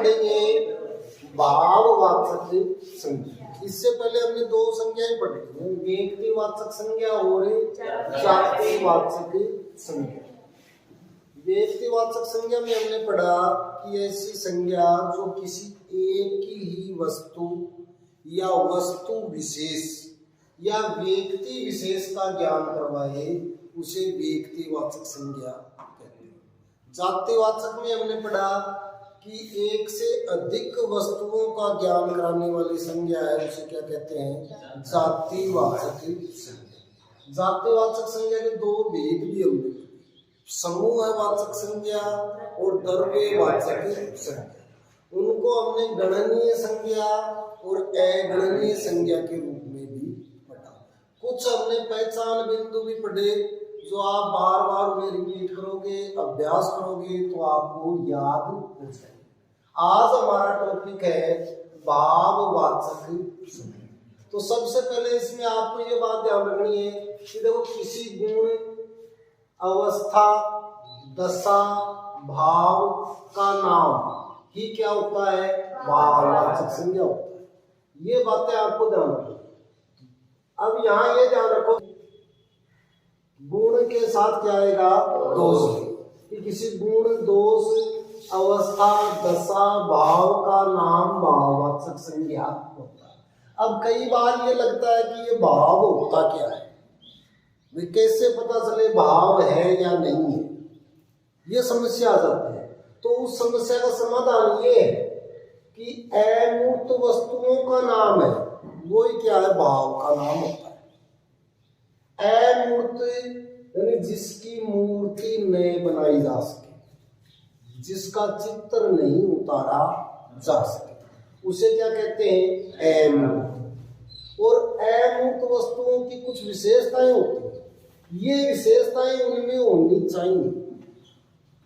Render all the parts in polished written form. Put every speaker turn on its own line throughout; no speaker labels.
पढ़ेंगे भाववाचक संज्ञा। इससे पहले हमने दो संज्ञाएं पढ़ी, व्यक्तिवाचक संज्ञा और जातिवाचक संज्ञा। व्यक्तिवाचक संज्ञा में हमने पढ़ा कि ऐसी संज्ञा जो किसी एक ही वस्तु या वस्तु विशेष या व्यक्ति विशेष का ज्ञान करवाए उसे व्यक्तिवाचक संज्ञा कहते हैं। जातिवाचक में हमने पढ़ा कि एक से अधिक वस्तुओं का ज्ञान कराने वाली संज्ञा है, उसे क्या कहते हैं? जातिवाचक संज्ञा। जातिवाचक संज्ञा के दो भेद भी हमने, समूहवाचक संज्ञा और द्रव्यवाचक संज्ञा। उनको हमने गणनीय संज्ञा और अगणनीय संज्ञा के रूप में भी पढ़ा। कुछ हमने पहचान बिंदु भी पढ़े जो आप बार बार उन्हें रिपीट करोगे, अभ्यास करोगे तो आपको याद हो जाएगा। आज हमारा टॉपिक है भाववाचक संज्ञा। तो सबसे पहले इसमें आपको ये बात ध्यान रखनी है कि देखो किसी गुण, अवस्था, दशा, भाव का नाम ही क्या होता है? भाववाचक संज्ञा होता है। ये बातें आपको ध्यान रखो। अब यहाँ ये ध्यान रखो गुण के साथ क्या आएगा? दोष। कि किसी गुण, दोष, अवस्था, दशा, भाव का नाम भाववाचक संज्ञा होता है। अब कई बार ये लगता है कि ये भाव होता क्या है, वे कैसे पता चले भाव है या नहीं है, ये समस्या आ जाती है। तो उस समस्या का समाधान ये है कि अमूर्त वस्तुओं का नाम है, वो ही क्या है? भाव का नाम होता है। अमूर्त यानी जिसकी मूर्ति नहीं बनाई जा सके, जिसका चित्र नहीं उतारा जा सके, उसे क्या कहते हैं? अमूर्त। और अमूर्त वस्तुओं की कुछ विशेषताएं होती हैं, ये विशेषताएं उनमें होनी चाहिए।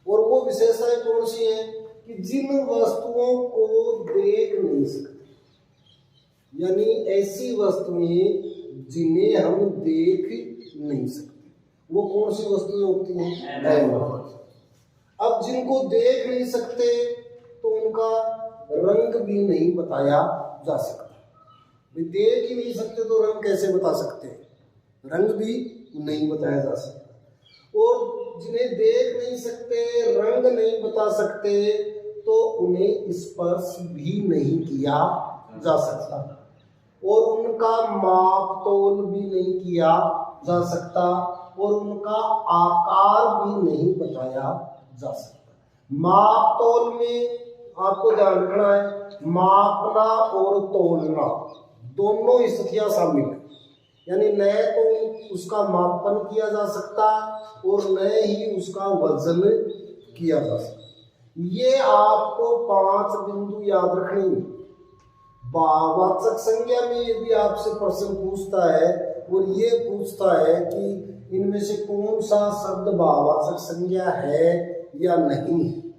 और वो विशेषताएं कौन सी हैं? कि जिन वस्तुओं को देख नहीं सकते, यानी ऐसी वस्तुएं जिन्हें हम देख नहीं सकते, वो कौन सी वस्तुएं होती हैं? अब जिनको देख नहीं सकते तो उनका रंग भी नहीं बताया जा सकता। देख ही नहीं सकते तो रंग कैसे बता सकते हैं? रंग भी नहीं बताया जा सकता। और जिन्हें देख नहीं सकते, रंग नहीं बता सकते, तो उन्हें स्पर्श भी नहीं किया जा सकता और उनका माप तोल भी नहीं किया जा सकता और उनका आकार भी नहीं बताया जा सकता। माप तोल में आपको ध्यान रखना है, मापना और तोलना दोनों स्थितियां शामिल है। यानी न तो उसका मापन किया जा सकता और न ही उसका वजन किया जा सकता। ये आपको 5 बिंदु याद रखनी है। भाववाचक संज्ञा में यदि आपसे प्रश्न पूछता है और ये पूछता है कि इनमें से कौन सा शब्द भाववाचक संज्ञा है या नहीं है,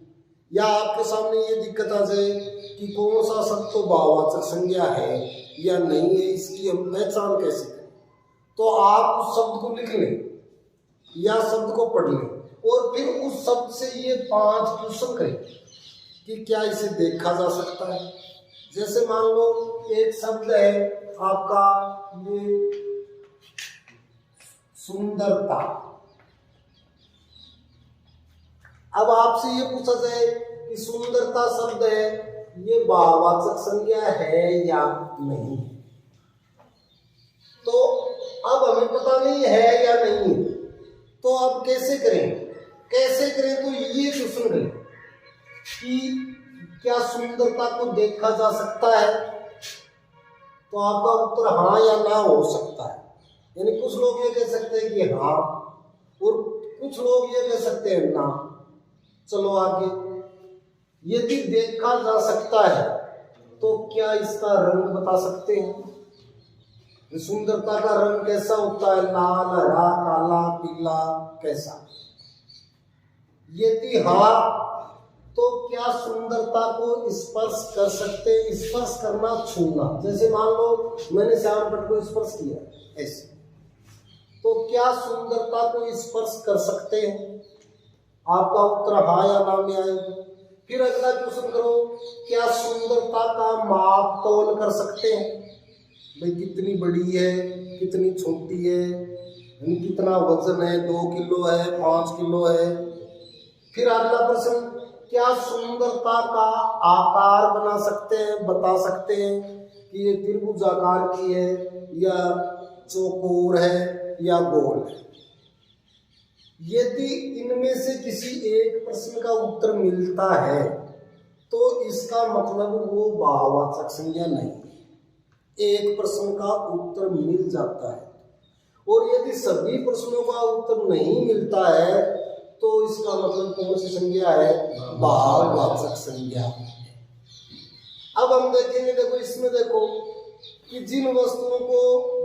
या आपके सामने ये दिक्कत आ जाए कि कौन सा शब्द तो भाववाचक संज्ञा है या नहीं है, इसकी हम पहचान कैसे करें, तो आप उस शब्द को लिख लें या शब्द को पढ़ लें और फिर उस शब्द से ये 5 क्वेश्चन करें कि क्या इसे देखा जा सकता है। जैसे मान लो एक शब्द है आपका ये सुंदरता। अब आपसे ये पूछा जाए कि सुंदरता शब्द है, ये भाववाचक संज्ञा है या नहीं, तो अब हमें पता नहीं है या नहीं है, तो अब कैसे करें? तो ये क्वेश्चन करें कि क्या सुंदरता को देखा जा सकता है? तो आपका उत्तर हाँ या ना हो सकता है। यानी कुछ लोग ये कह सकते हैं कि हाँ और कुछ लोग ये कह सकते हैं ना। चलो आगे, यदि देखा जा सकता है तो क्या इसका रंग बता सकते हैं? सुंदरता का रंग कैसा होता है? लाल, हरा, काला, पीला, कैसा? यदि हाँ तो क्या सुंदरता को स्पर्श कर सकते? स्पर्श करना, छूना, जैसे मान लो मैंने श्यामपट्ट को स्पर्श किया ऐसे, तो क्या सुंदरता को स्पर्श कर सकते हैं? आपका उत्तर हाँ या ना में आएगा। फिर अगला क्वेश्चन करो, क्या सुंदरता का माप तोल कर सकते हैं? भाई कितनी बड़ी है, कितनी छोटी है, कितना वजन है, 2 किलो है, 5 किलो है। फिर अगला प्रश्न, क्या सुंदरता का आकार बना सकते हैं, बता सकते हैं कि ये त्रिभुजाकार की है या चौकोर है या गोल है? यदि इनमें से किसी एक प्रश्न का उत्तर मिलता है तो इसका मतलब वो भाववाचक संज्ञा नहीं है। एक प्रश्न का उत्तर मिल जाता है, और यदि सभी प्रश्नों का उत्तर नहीं मिलता है तो इसका मतलब कौन सी संज्ञा है? भाववाचक संज्ञा। अब हम देखेंगे, देखो इसमें देखो कि जिन वस्तुओं को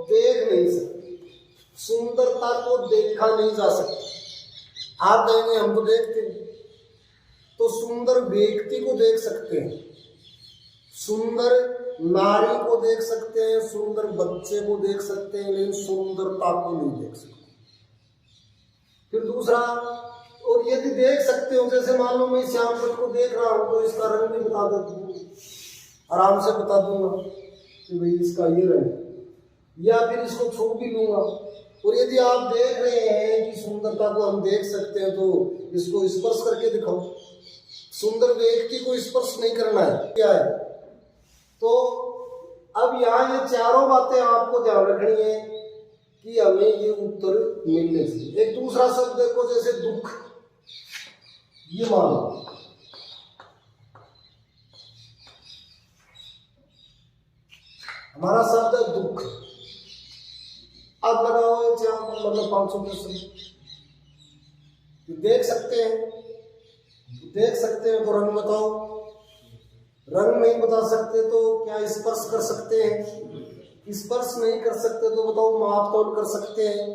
देख नहीं सकते, सुंदरता को देखा नहीं जा सकता, आप कहेंगे हम तो देखते हैं, तो सुंदर व्यक्ति को देख सकते हैं, सुंदर नारी को देख सकते हैं, सुंदर बच्चे को देख सकते हैं, लेकिन सुंदरता को नहीं देख सकते। फिर दूसरा, और यदि देख सकते हो, जैसे मान लो मैं श्याम पट को देख रहा हूं तो इसका रंग भी बता देता हूँ, आराम से बता दूंगा कि भाई इसका ये रंग, या फिर इसको छू भी लूंगा। और यदि आप देख रहे हैं कि सुंदरता को हम देख सकते हैं तो इसको स्पर्श करके दिखाओ। सुंदर व्यक्ति को स्पर्श नहीं करना है, क्या है? तो अब यहाँ ये चारों बातें आपको ध्यान रखनी है कि हमें ये उत्तर मिलने चाहिए। एक दूसरा शब्द देखो, जैसे दुख, ये मान लो हमारा शब्द है दुख। अब लगाओ मतलब 500 प्रश्न, देख सकते हैं, देख सकते हैं तो रंग बताओ, रंग नहीं बता सकते तो क्या स्पर्श कर सकते हैं, स्पर्श नहीं कर सकते तो बताओ माप तोल कर सकते हैं,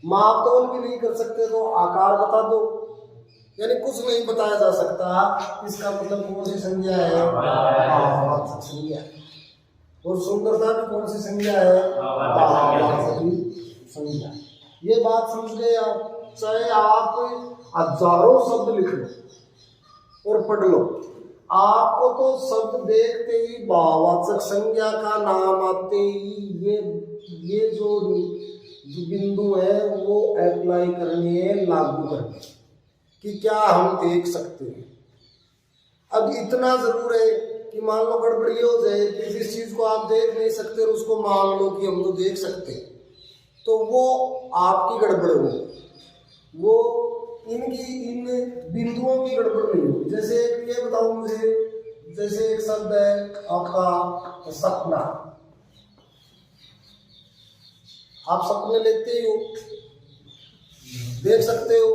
माप तोल भी नहीं कर सकते तो आकार बता दो। यानी कुछ नहीं बताया जा सकता, इसका मतलब कौन सी संज्ञा है? भाववाचक संज्ञा। और सुंदरता की कौन सी संज्ञा है? भाववाचक संज्ञा। ये बात समझ गए आप? चाहे आप हजारों शब्द लिख लो और पढ़ लो, आपको तो शब्द देखते ही भाववाचक संज्ञा का नाम आते ही ये जो बिंदु है वो अप्लाई करने हैं, लागू करने, कि क्या हम देख सकते हैं। अब इतना जरूर है कि मान लो गड़बड़ी हो जाए कि जिस चीज को आप देख नहीं सकते और उसको मान लो कि हम तो देख सकते हैं, तो वो आपकी गड़बड़ हो, वो इन बिंदुओं की गड़बड़ नहीं होगी। जैसे ये बताओ मुझे, जैसे एक शब्द है आपका सपना, आप सपने लेते ही हो, देख सकते हो,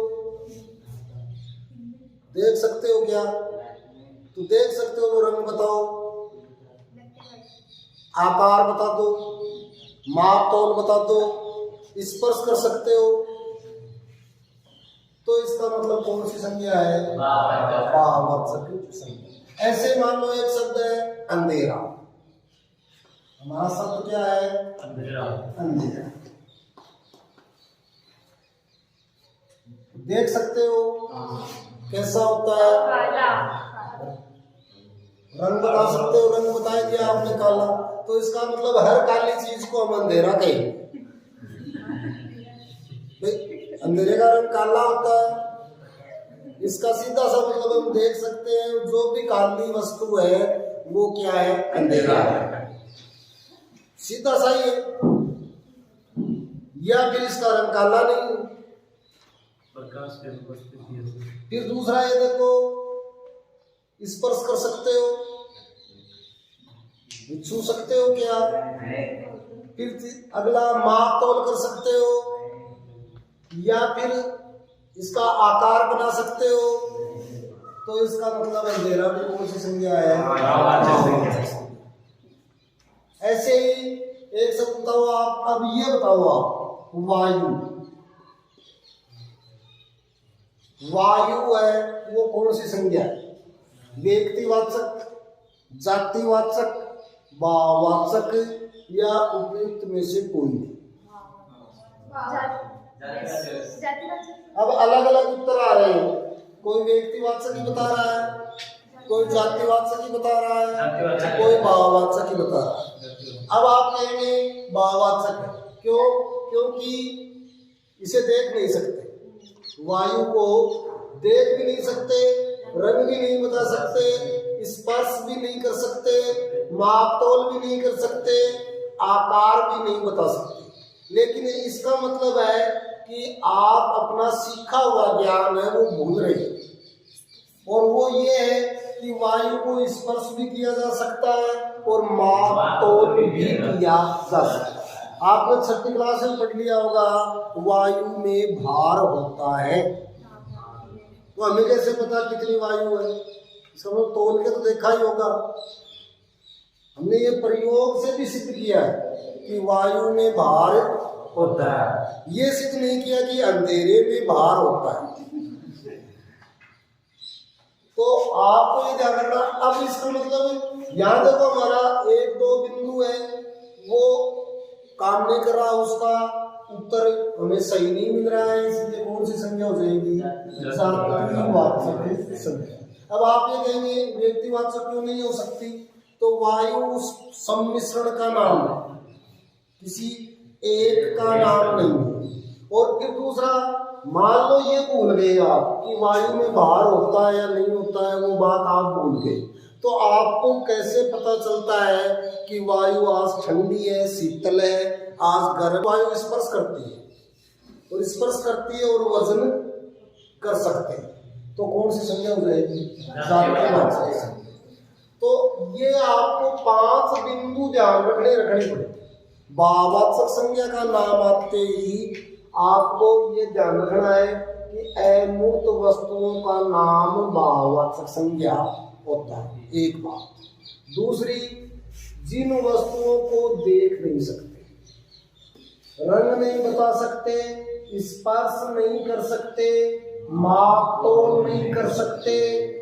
देख सकते हो क्या? तो देख सकते हो, रंग बताओ, आकार बता दो, माप तौल बता दो, स्पर्श कर सकते हो, तो इसका मतलब कौन सी संज्ञा है? भाववाचक संज्ञा। ऐसे मान लो एक शब्द है अंधेरा, हमारा शब्द क्या है? अंधेरा। अंधेरा देख सकते हो, कैसा होता है? रंग बता सकते हो, रंग बता दिया आपने काला, तो इसका मतलब हर काली चीज को हम अंधेरा कहेंगे। अंधेरे का रंग काला होता है, इसका सीधा सा मतलब हम देख सकते हैं जो भी काली वस्तु है वो क्या है? अंधेरा है, सीधा सा ही है। या फिर इसका रंग काला नहीं, प्रकाश की उपस्थिति है। फिर दूसरा ये देखो, स्पर्श कर सकते हो, छू सकते हो क्या? फिर अगला माप तौल कर सकते हो, या फिर इसका आकार बना सकते हो, तो इसका मतलब अंधेरा भी कौन सी संज्ञा है? ऐसे ही एक शब्द बताओ आप, अब ये बताओ आप, वायु, वायु है वो कौन सी संज्ञा है? व्यक्तिवाचक, जातिवाचक, भाववाचक या उपयुक्त में से कोई नहीं? अब अलग अलग उत्तर आ रहे हैं, कोई व्यक्तिवाचक ही बता रहा है, कोई जातिवाचक ही बता रहा है, कोई भाववाचक ही बता रहा है। अब आप कहेंगे भाववाचक है, क्यों? क्योंकि इसे देख नहीं सकते, वायु को देख भी नहीं सकते, रंग भी नहीं बता सकते, स्पर्श भी नहीं कर सकते, माप तोल भी नहीं कर सकते, आकार भी नहीं बता सकते। लेकिन इसका मतलब है कि आप अपना सीखा हुआ ज्ञान है वो भूल रहे हैं, और वो ये है कि वायु को स्पर्श भी किया जा सकता है और माप तोल भी किया जा सकता है। आपने 6ठी क्लास में पढ़ लिया होगा वायु में भार होता है, तो हमें कैसे पता कितनी वायु है? इसको हम तोल के तो देखा ही होगा। हमने ये प्रयोग से भी सिद्ध किया है कि वायु में भार होता है, ये सिद्ध नहीं किया कि अंधेरे में भार होता है। तो आपको ये ध्यान रखना। अब इसका मतलब यहाँ देखो हमारा 1-2 बिंदु है, वो काम नहीं कर रहा, उसका उत्तर हमें सही नहीं मिल रहा है, इसलिए कौन सी संज्ञा हो जाएगी? सार्वत्रिक संज्ञा। अब आप ये कहेंगे व्यक्तिवाचक क्यों नहीं हो सकती? तो वायु उस सम्मिश्रण का नाम है, किसी एक का नाम नहीं है। और फिर दूसरा, मान लो ये भूल गए आप कि वायु में भार होता है या नहीं होता है, वो बात आप भूल गए, तो आपको कैसे पता चलता है कि वायु आज ठंडी है, शीतल है, आज गर्म? वायु स्पर्श करती है, और स्पर्श करती है और वजन कर सकते हैं, तो कौन सी संज्ञा हो जाएगी? जातिवाचक। तो ये आपको 5 बिंदु ध्यान रखने पड़े। भाववाचक संज्ञा का नाम आते ही आपको ये ध्यान रखना है कि अमूर्त वस्तुओं का नाम भाववाचक संज्ञा होता है, एक बात। दूसरी, जिन वस्तुओं को देख नहीं सकते, रंग नहीं बता सकते, स्पर्श नहीं कर सकते, माप तोल नहीं कर सकते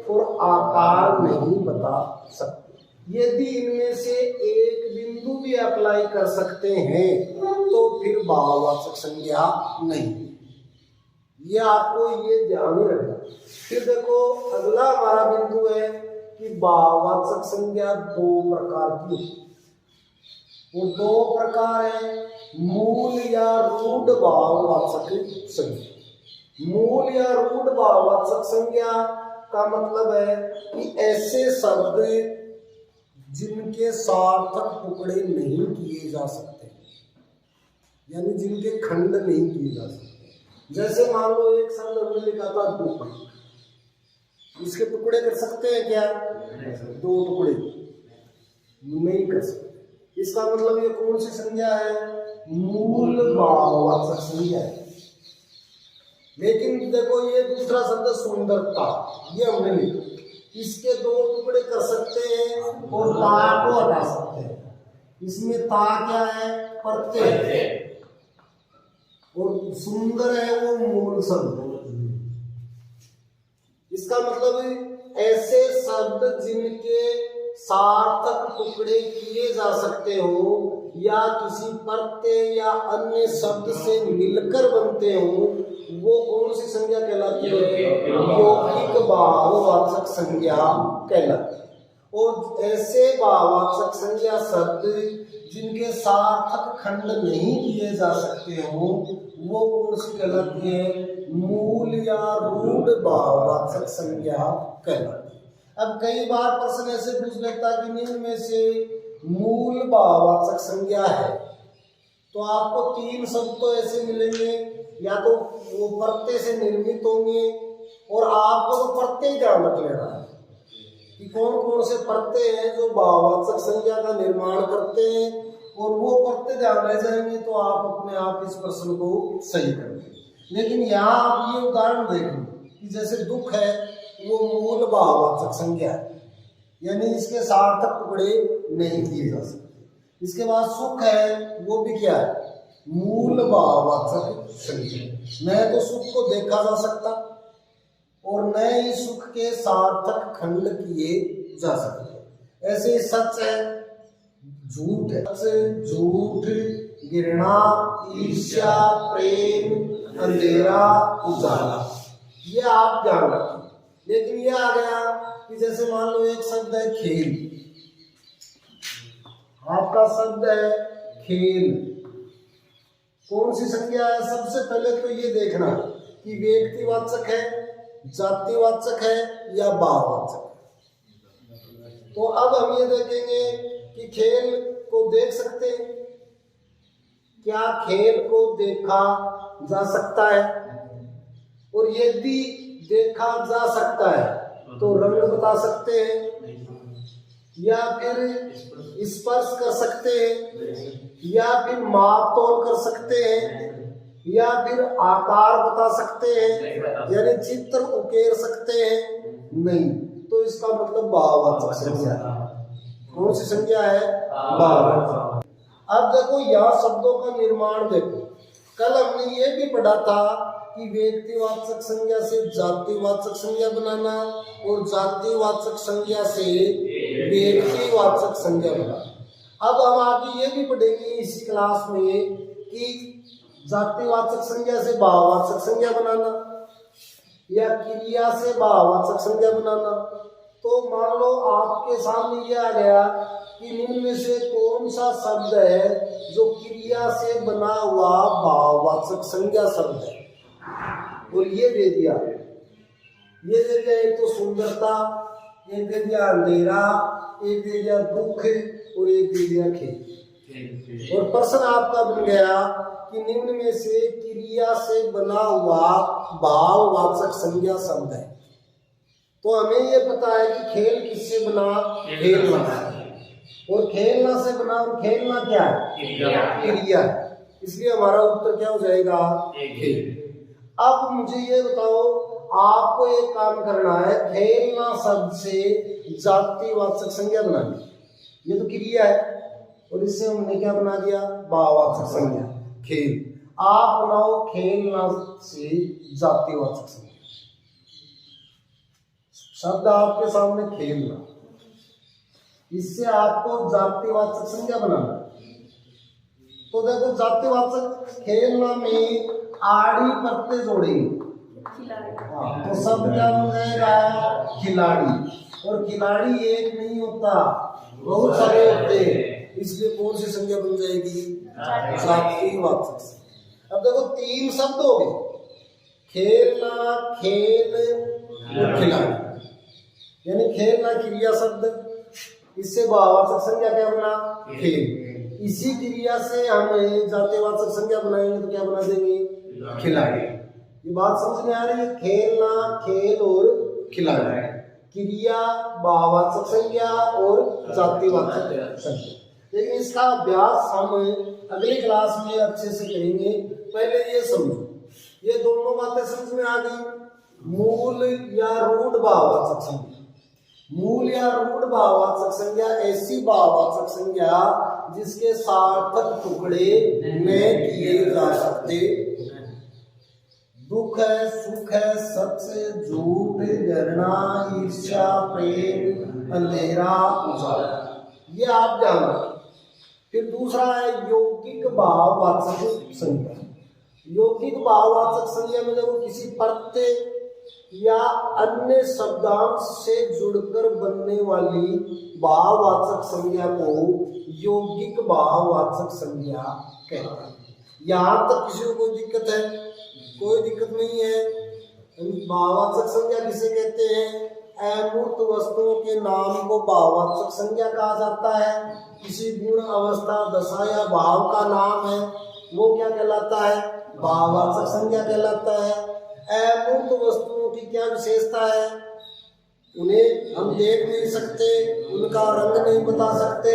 और आकार नहीं बता सकते, यदि इनमें से एक बिंदु भी अप्लाई कर सकते हैं तो फिर भाववाचक संज्ञा नहीं। ये आपको ये ध्यान ही रखना। फिर देखो अगला हमारा बिंदु है कि भाववाचक संज्ञा 2 प्रकार की होती है। वो 2 प्रकार है, मूल या रूढ़ भाववाचक संज्ञा। मूल या रूढ़ भाववाचक संज्ञा का मतलब है कि ऐसे शब्द जिनके सार्थक टुकड़े नहीं किए जा सकते, यानी जिनके खंड नहीं किए जा सकते। जैसे मान लो एक शब्द हमने लिखा था दुख, इसके टुकड़े कर सकते हैं क्या? 2 टुकड़े नहीं कर सकते। इसका मतलब ये कौन सी संज्ञा है? मूल भाववाचक संज्ञा है। लेकिन देखो ये दूसरा शब्द सुंदरता, ये हमने लिखा, इसके 2 टुकड़े कर सकते हैं और ता को हटा सकते हैं। इसमें ता क्या है? प्रत्यय, और सुंदर है वो मूल शब्द। इसका मतलब ऐसे शब्द जिनके सार्थक टुकड़े किए जा सकते हो या किसी प्रत्यय या अन्य शब्द से मिलकर बनते हो, वो कौन सी संज्ञा कहलाती है? यौगिक भाववाचक संज्ञा कहलाती है। और ऐसे भाववाचक संज्ञा शब्द जिनके सार्थक खंड नहीं किए जा सकते हो, वो कौन सी कहलाती है? मूल या रूढ़ भाववाचक संज्ञा कहलाती है। अब कई बार प्रश्न ऐसे पूछ लेता कि निम्न में से मूल भाववाचक संज्ञा है, तो आपको 3 शब्द तो ऐसे मिलेंगे, या तो वो प्रत्यय से निर्मित होंगे, और आपको तो प्रत्यय ध्यान रख लेना है कि कौन कौन से प्रत्यय हैं जो भाववाचक संज्ञा का निर्माण करते हैं, और वो प्रत्यय ध्यान रह जाएंगे तो आप अपने आप इस प्रश्न को सही करेंगे। लेकिन यहाँ आप ये उदाहरण देखें कि जैसे दुख है वो मूल भाववाचक संज्ञा है, यानी इसके सार्थक टुकड़े नहीं किए जा सकते। इसके बाद सुख है, वो भी क्या है? मूल भाववाचक संज्ञा। न तो सुख को देखा जा सकता और न ही सुख के सार्थक खंड किए जा सकते। ऐसे सच है, झूठ है, झूठ, घृणा, ईर्ष्या, प्रेम, अंधेरा, उजाला, ये आप ध्यान रखें। लेकिन ये आ गया कि जैसे मान लो एक शब्द है खेल, आपका शब्द है खेल, कौन सी संज्ञा है? सबसे पहले तो ये देखना कि व्यक्तिवाचक है, जातिवाचक है या भाववाचक। तो अब हम ये देखेंगे कि खेल को देख सकते हैं, क्या खेल को देखा जा सकता है? और यदि देखा जा सकता है तो रंग बता सकते हैं, या फिर स्पर्श कर सकते हैं, या फिर माप तोल कर सकते हैं, या फिर आकार बता सकते हैं, यानी चित्र उकेर सकते हैं? नहीं। तो इसका मतलब भाववाचक संज्ञा है। कौन सी संज्ञा है? भाववाचक। अब देखो यहाँ शब्दों का निर्माण देखो, कल हमने ये भी पढ़ा था कि व्यक्तिवाचक संज्ञा से जातिवाचक संज्ञा बनाना और जातिवाचक संज्ञा से व्यक्तिवाचक संज्ञा बनाना। अब हम आगे ये भी पढ़ेंगे इसी क्लास में कि जातिवाचक संज्ञा से भाववाचक संज्ञा बनाना या क्रिया से भाववाचक संज्ञा बनाना। तो मान लो आपके सामने ये आ गया कि निम्न में से कौन सा शब्द है जो क्रिया से बना हुआ भाववाचक संज्ञा शब्द है, और ये दे दिया, ये दे दिया एक तो सुंदरता, एक दे दिया अंधेरा, एक दे दिया दुख और एक दे दिया खेल। और प्रश्न आपका बन गया कि निम्न में से क्रिया से बना हुआ भाववाचक संज्ञा शब्द है। तो हमें ये पता है कि खेल किससे बना? खेलना। और खेलना से बना, और खेलना क्या है? क्रिया। इसलिए हमारा उत्तर क्या हो जाएगा? खेल। अब मुझे ये बताओ, आपको एक काम करना है, खेलना शब्द से जातिवाचक संज्ञा बनानी। ये तो क्रिया है और इससे हमने क्या बना दिया? भाववाचक संज्ञा खेल। आप बनाओ खेलना से जातिवाचक संज्ञा। शब्द आपके सामने खेलना, इससे आपको जातिवाचक संज्ञा बनाना। तो देखो जातिवाचक खेलना में आड़ी प्रत्यय जोड़ेंगे, तो शब्द क्या बन जाएगा? खिलाड़ी। और खिलाड़ी एक नहीं होता, बहुत सारे होते हैं, इसलिए कौन सी संज्ञा बन जाएगी? जातिवाचक। अब देखो तीन शब्द हो गए, खेलना, खेल और खिलाड़ी। यानी खेलना क्रिया शब्द, इससे भाववाचक संज्ञा क्या बना? खेल। इसी क्रिया से हम जातिवाचक संज्ञा बनाएंगे तो क्या बना देंगे? खिलाड़ी। ये बात समझ में आ रही है? खेलना, खेल और खिलाड़ी, क्रिया, भाववाचक संज्ञा और जातिवाचक संज्ञा। लेकिन इसका अभ्यास हम अगली क्लास में अच्छे से करेंगे। पहले ये समझो, ये दोनों बातें समझ में आ गई। मूल या रूढ़ भाववाचक संज्ञा। मूल या रूढ़ भाववाचक संज्ञा ऐसी भाववाचक संज्ञा जिसके सार्थक टुकड़े न किए जा सकते। दुख है, सुख है, सच, झूठ, घृणा, ईर्ष्या, प्रेम, अंधेरा, उजाला, ये आप ध्यान रखें। फिर दूसरा है यौगिक भाववाचक संज्ञा। यौगिक भाववाचक संज्ञा में देखो किसी प्रत्यय या अन्य शब्दांश से जुड़कर बनने वाली भाववाचक संज्ञा को यौगिक भाववाचक संज्ञा कहते हैं। यहाँ तक किसी को कोई दिक्कत है? कोई दिक्कत नहीं है। भाववाचक संज्ञा किसे कहते हैं? अमूर्त वस्तुओं के नाम को भाववाचक संज्ञा कहा जाता है। किसी गुण, अवस्था, दशा या भाव का नाम है, वो क्या कहलाता है? भाववाचक संज्ञा कहलाता है। अमूर्त वस्तुओं की क्या विशेषता है? उन्हें हम देख नहीं सकते, उनका रंग नहीं बता सकते,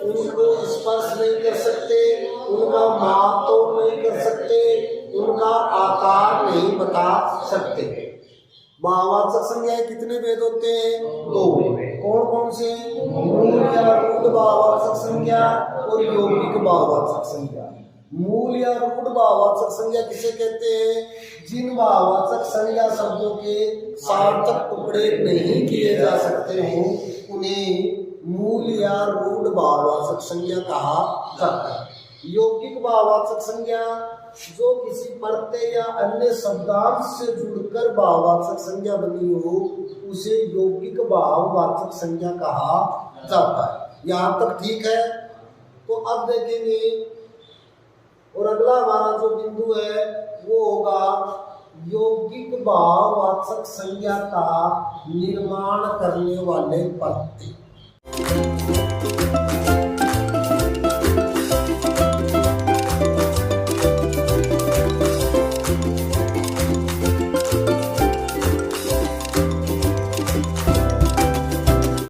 उनको स्पर्श नहीं कर सकते, उनका माप तोल नहीं कर सकते, उनका आकार नहीं बता सकते। भाववाचक संज्ञाएं कितने भेद होते हैं? दो। कौन कौन से? मूल या रूढ़ भाववाचक संज्ञा और यौगिक भाववाचक संज्ञा। मूल या रूढ़ भाववाचक संज्ञा किसे कहते हैं? जिन भाववाचक संज्ञा शब्दों के सार्थक टुकड़े नहीं किए जा सकते हो उन्हें मूल या रूढ़ भाववाचक संज्ञा कहा जाता है। यौगिक भाववाचक संज्ञा जो किसी प्रत्यय या अन्य शब्दांश से जुड़कर भाववाचक संज्ञा बनी हो उसे यौगिक भाववाचक संज्ञा कहा जाता है। यहाँ तक ठीक है। तो अब देखेंगे और अगला हमारा जो बिंदु है वो होगा यौगिक भाववाचक संज्ञा का निर्माण करने वाले प्रत्यय।